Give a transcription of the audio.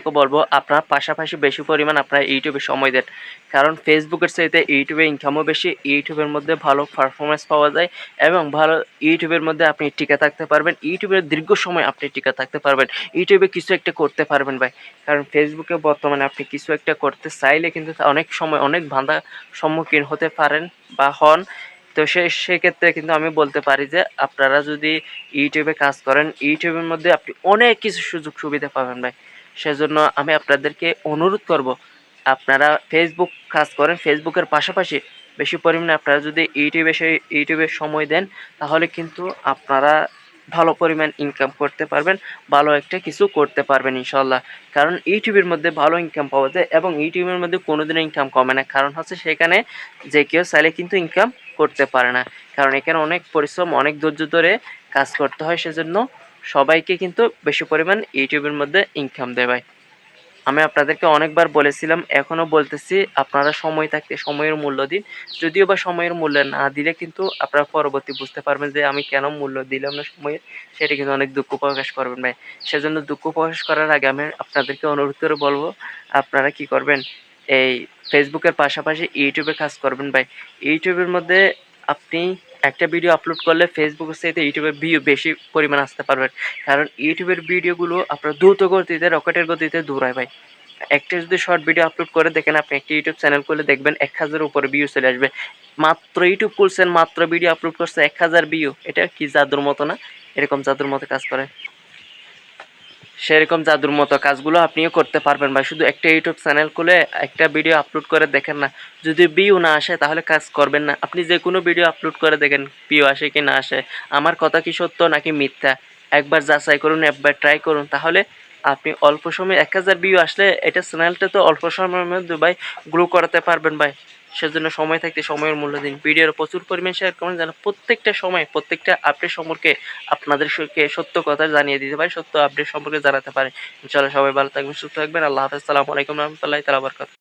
আপনাদেরকে বলবো আপনার পাশাপাশি বেশি পরিমাণ আপনার ইউটিউবে সময় দেন। কারণ ফেসবুকের চাইতে ইউটিউবে ইনকামও বেশি, ইউটিউবের মধ্যে ভালো পারফরম্যান্স পাওয়া যায় এবং ভালো ইউটিউবের মধ্যে আপনি টিকে থাকতে পারবেন। ইউটিউবের দীর্ঘ সময় আপনি টিকে থাকতে পারবেন। ইউটিউবে কিছু একটা করতে পারবেন ভাই। কারণ ফেসবুকে বর্তমানে আপনি কিছু একটা করতে চাইলে কিন্তু অনেক সময় অনেক বাধার সম্মুখীন হতে পারেন বা হন। তো সেক্ষেত্রে কিন্তু আমি বলতে পারি যে আপনারা যদি ইউটিউবে কাজ করেন, ইউটিউবের মধ্যে আপনি অনেক কিছু সুযোগ সুবিধা পাবেন ভাই। সেজন্য আমি আপনাদেরকে অনুরোধ করব, আপনারা ফেসবুক কাজ করেন, ফেসবুকের পাশাপাশি বেশি পরিমাণে আপনারা যদি ইউটিউবে সময় দেন, তাহলে কিন্তু আপনারা ভালো পরিমাণ ইনকাম করতে পারবেন, ভালো একটা কিছু করতে পারবেন ইনশাল্লাহ। কারণ ইউটিউবের মধ্যে ভালো ইনকাম পাওয়া যায় এবং ইউটিউবের মধ্যে কোনোদিনও ইনকাম কমে না। কারণ হচ্ছে সেখানে যে কেউ চাইলে কিন্তু ইনকাম করতে পারে না। কারণ এখানে অনেক পরিশ্রম, অনেক ধৈর্য ধরে কাজ করতে হয়। সেজন্য সবাইকে কিন্তু বেশি পরিমাণ ইউটিউবের মধ্যে ইনকাম দেয় ভাই। আমি আপনাদেরকে অনেকবার বলেছিলাম, এখনও বলতেছি, আপনারা সময় থাকতে সময়ের মূল্য দিন। যদিও বা সময়ের মূল্য না দিলে কিন্তু আপনারা পরবর্তী বুঝতে পারবেন যে আমি কেন মূল্য দিলাম না সময়ের, সেটা কিন্তু অনেক দুঃখ প্রকাশ করবেন ভাই। সেজন্য দুঃখ প্রকাশ করার আগে আমি আপনাদেরকে অনুরোধ করে বলবো, আপনারা কি করবেন, এই ফেসবুকের পাশাপাশি ইউটিউবে কাজ করবেন ভাই। ইউটিউবের মধ্যে আপনি একটা ভিডিও আপলোড করলে ফেসবুকের চাইতে ইউটিউবে ভিউ বেশি পরিমাণ আসতে পারবেন। কারণ ইউটিউবের ভিডিওগুলো আপনার দ্রুত গতিতে, রকেটের গতিতে দৌড়ায় ভাই। একটা যদি শর্ট ভিডিও আপলোড করে দেখেন, আপনি একটা ইউটিউব চ্যানেল খুলে দেখবেন 1000-এর উপরে ভিউ চলে আসবে। মাত্র ইউটিউব খুলছেন, মাত্র ভিডিও আপলোড করছে, 1000 ভিউ। এটা কি জাদুর মতো না? এরকম জাদুর মতো কাজ করে। সেরকম জাদুর মতো কাজগুলো আপনিও করতে পারবেন ভাই। শুধু একটা ইউটিউব চ্যানেল খুলে একটা ভিডিও আপলোড করে দেখেন না, যদি ভিউ না আসে তাহলে কাজ করবেন না। আপনি যে কোনো ভিডিও আপলোড করে দেখেন ভিউ আসে কি না আসে, আমার কথা কি সত্য নাকি মিথ্যা, একবার যাচাই করুন, একবার ট্রাই করুন। তাহলে আপনি অল্প সময়ে 1000 ভিউ আসলে এটা চ্যানেলটা তো অল্প সময়ের মধ্যে ভাই গ্রো করাতে পারবেন ভাই। সেজন্য সময় থাকতে সময়ের মূল্য দিন। ভিডিওর প্রচুর পরিমাণ শেয়ার করুন যেন প্রত্যেকটা সময় প্রত্যেকটা আপডেট সম্পর্কে আপনাদেরকে সত্য কথা জানিয়ে দিতে পারি, সত্য আপডেট সম্পর্কে জানাতে পারি। ইনশাআল্লাহ সবাই ভালো থাকবেন, সুস্থ থাকবেন। আল্লাহ হাফেজ। আসসালামু আলাইকুম রহমতুল্লাহি তাআলা বারাকাতুহু।